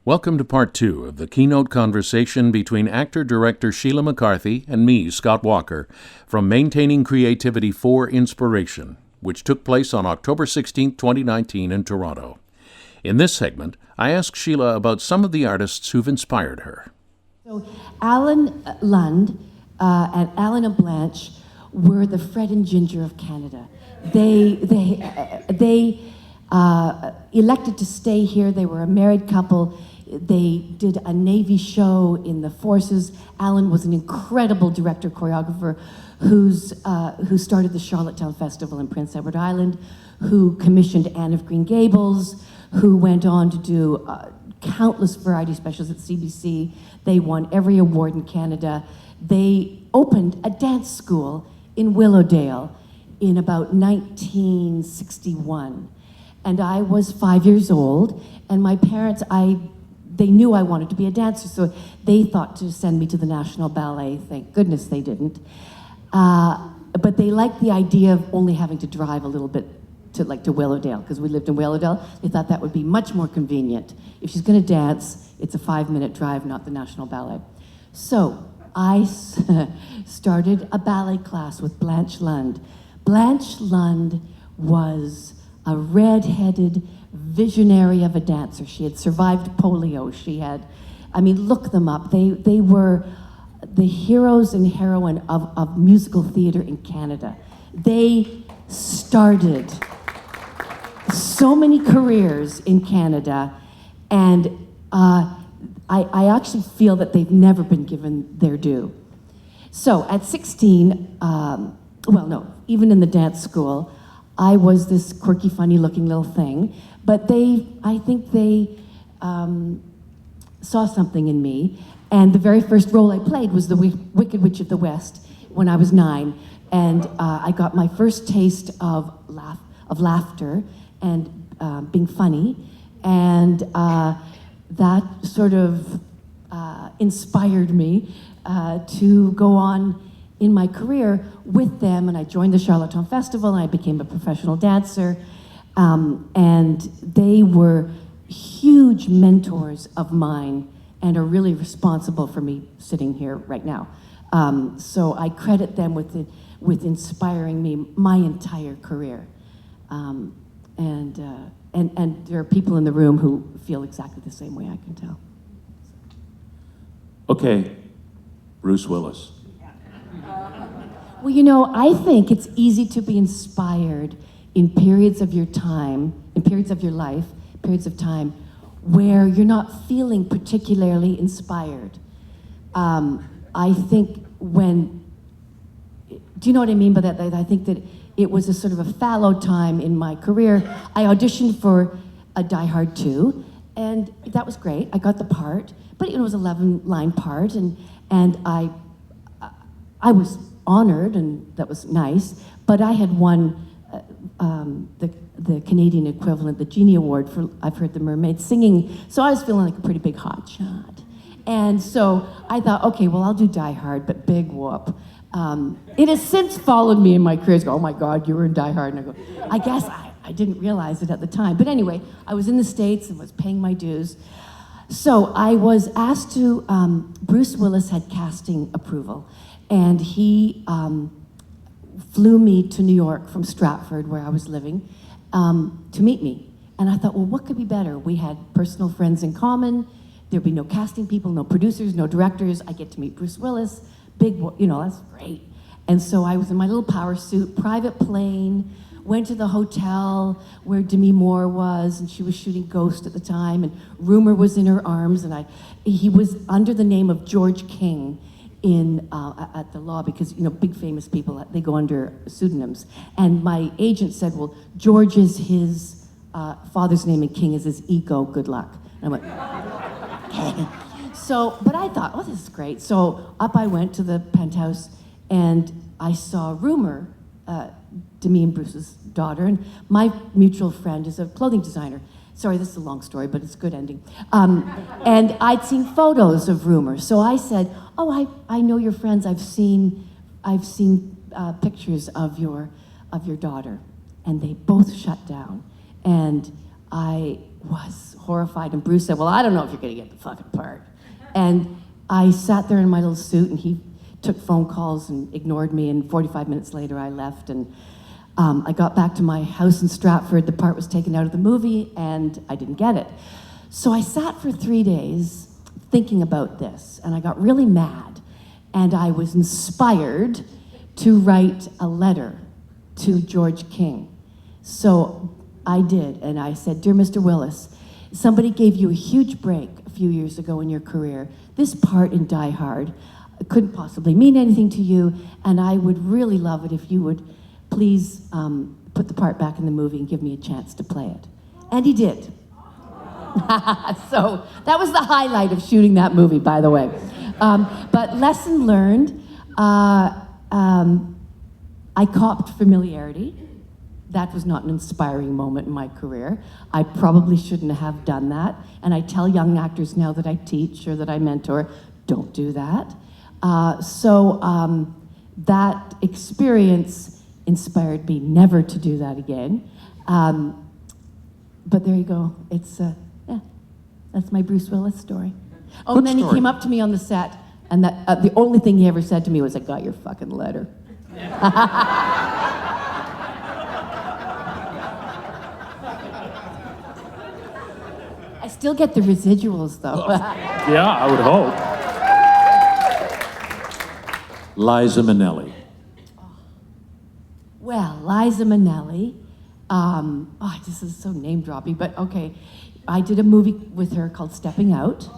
Welcome to part 2 of the keynote conversation between actor-director Sheila McCarthy and me, Scott Walker, from Maintaining Creativity for Inspiration, which took place on October 16, 2019 in Toronto. In this segment, I asked Sheila about some of the artists who've inspired her. So Alan Lund and Alan and Blanche were the Fred and Ginger of Canada. They elected to stay here. They were a married couple. They did a Navy show in the forces. Alan was an incredible director, choreographer, who started the Charlottetown Festival in Prince Edward Island, who commissioned Anne of Green Gables, who went on to do countless variety specials at CBC. They won every award in Canada. They opened a dance school in Willowdale in about 1961. And I was 5 years old, and my parents, they knew I wanted to be a dancer, so they thought to send me to the National Ballet. Thank goodness they didn't. But they liked the idea of only having to drive a little bit to Willowdale, because we lived in Willowdale. They thought that would be much more convenient. If she's gonna dance, it's a 5-minute drive, not the National Ballet. So I started a ballet class with Blanche Lund. Blanche Lund was a red-headed visionary of a dancer. She had survived polio. She had, look them up. They were the heroes and heroine of musical theater in Canada. They started so many careers in Canada, and I actually feel that they've never been given their due. So at 16, even in the dance school, I was this quirky, funny-looking little thing, but I think they saw something in me, and the very first role I played was the Wicked Witch of the West when I was 9, and I got my first taste of laughter and being funny, and that sort of inspired me to go on in my career with them, and I joined the Charlottetown Festival, and I became a professional dancer, and they were huge mentors of mine and are really responsible for me sitting here right now. So I credit them with inspiring me my entire career. And there are people in the room who feel exactly the same way, I can tell. Okay, Bruce Willis. Well, I think it's easy to be inspired in periods of your time, in periods of your life, periods of time where you're not feeling particularly inspired. I think do you know what I mean by that? I think that it was a sort of a fallow time in my career. I auditioned for a Die Hard 2, and that was great. I got the part, but it was an 11-line part, and I was honored, and that was nice, but I had won the Canadian equivalent, the Genie Award for I've Heard the Mermaid Singing, so I was feeling like a pretty big hot shot. And so I thought, okay, well, I'll do Die Hard, but big whoop. It has since followed me in my career. Oh my God, you were in Die Hard. And I go, I guess I didn't realize it at the time. But anyway, I was in the States and was paying my dues. So I was asked to, Bruce Willis had casting approval, and he flew me to New York from Stratford, where I was living, to meet me. And I thought, well, what could be better? We had personal friends in common. There'd be no casting people, no producers, no directors. I get to meet Bruce Willis. That's great. And so I was in my little power suit, private plane, went to the hotel where Demi Moore was, and she was shooting Ghost at the time, and Rumor was in her arms, and he was under the name of George King at the law, because big famous people, they go under pseudonyms. And my agent said, well, George is his father's name and King is his ego, good luck. And I went, okay. So, but I thought, oh, this is great. So up I went to the penthouse, and I saw Rumor, Demi and Bruce's daughter, and my mutual friend is a clothing designer. Sorry, this is a long story, but it's a good ending. And I'd seen photos of Rumor, so I said, oh, I know your friends. I've seen pictures of your daughter, and they both shut down. And I was horrified. And Bruce said, well, I don't know if you're going to get the fucking part. And I sat there in my little suit, and he took phone calls and ignored me, and 45 minutes later I left, and I got back to my house in Stratford. The part was taken out of the movie, and I didn't get it. So I sat for 3 days thinking about this, and I got really mad, and I was inspired to write a letter to George King. So I did, and I said, Dear Mr. Willis, somebody gave you a huge break a few years ago in your career. This part in Die Hard couldn't possibly mean anything to you, and I would really love it if you would please put the part back in the movie and give me a chance to play it. And he did. So that was the highlight of shooting that movie, by the way. But lesson learned, I copped familiarity. That was not an inspiring moment in my career. I probably shouldn't have done that. And I tell young actors now that I teach or that I mentor, don't do that. That experience inspired me never to do that again. But there you go. It's, yeah, that's my Bruce Willis story. Oh, Good and then story. he came up to me on the set, and that the only thing he ever said to me was, I got your fucking letter. I still get the residuals, though. Yeah, I would hope. Liza Minnelli. Well, Liza Minnelli, this is so name-dropping, but okay. I did a movie with her called Stepping Out.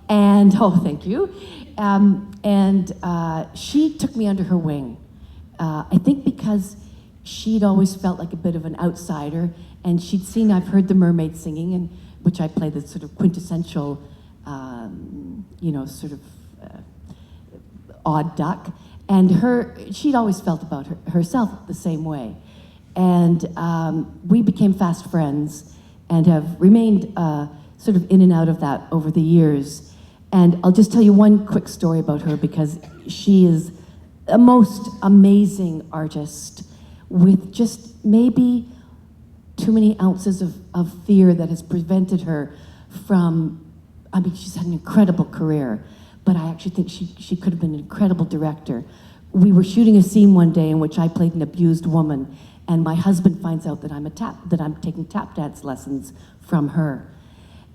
And, thank you. She took me under her wing. I think because she'd always felt like a bit of an outsider, and I've heard the mermaid singing, and which I play the sort of quintessential, odd duck. And she'd always felt about herself the same way. And we became fast friends and have remained sort of in and out of that over the years. And I'll just tell you one quick story about her, because she is a most amazing artist with just maybe too many ounces of fear that has prevented her from, she's had an incredible career, but I actually think she could have been an incredible director. We were shooting a scene one day in which I played an abused woman, and my husband finds out that I'm taking tap dance lessons from her.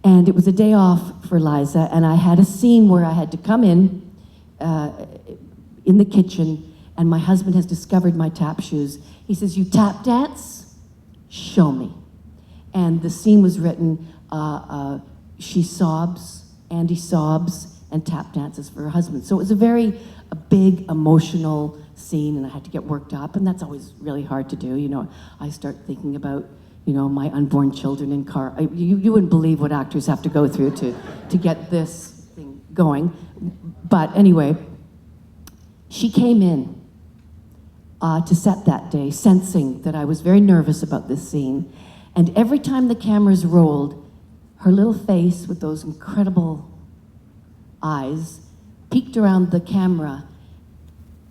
And it was a day off for Liza, and I had a scene where I had to come in the kitchen, and my husband has discovered my tap shoes. He says, you tap dance? Show me. And the scene was written, she sobs, Andy sobs, and tap dances for her husband. So it was a big emotional scene, and I had to get worked up, and that's always really hard to do. I start thinking about, my unborn children in car. You wouldn't believe what actors have to go through to get this thing going. But anyway, she came in to set that day, sensing that I was very nervous about this scene. And every time the cameras rolled, her little face with those incredible eyes peeked around the camera,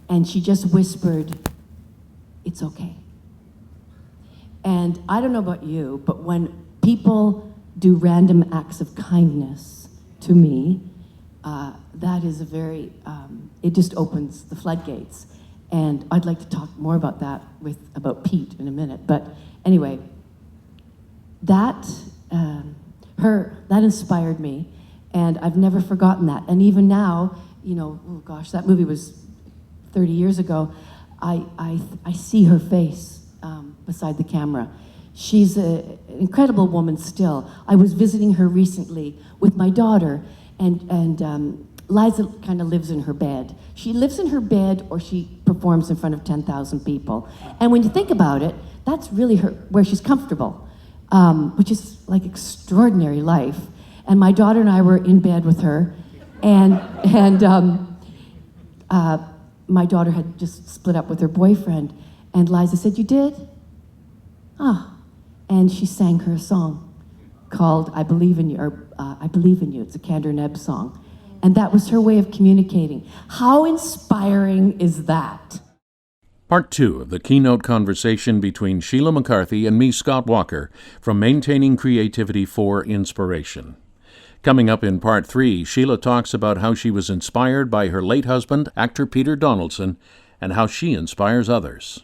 and she just whispered, it's okay. And I don't know about you, but when people do random acts of kindness to me, that is it just opens the floodgates. And I'd like to talk more about that about Pete in a minute. But anyway, that inspired me, and I've never forgotten that. And even now, oh gosh, that movie was 30 years ago. I see her face beside the camera. She's an incredible woman still. I was visiting her recently with my daughter, and Liza kind of lives in her bed. She lives in her bed, or she performs in front of 10,000 people. And when you think about it, that's really where she's comfortable, which is like extraordinary life. And my daughter and I were in bed with her, and my daughter had just split up with her boyfriend, and Liza said, you did? And she sang her a song called I Believe in You, or I Believe in You. It's a Kander Nebb song. And that was her way of communicating. How inspiring is that? Part 2 of the keynote conversation between Sheila McCarthy and me, Scott Walker, from Maintaining Creativity for Inspiration. Coming up in Part 3, Sheila talks about how she was inspired by her late husband, actor Peter Donaldson, and how she inspires others.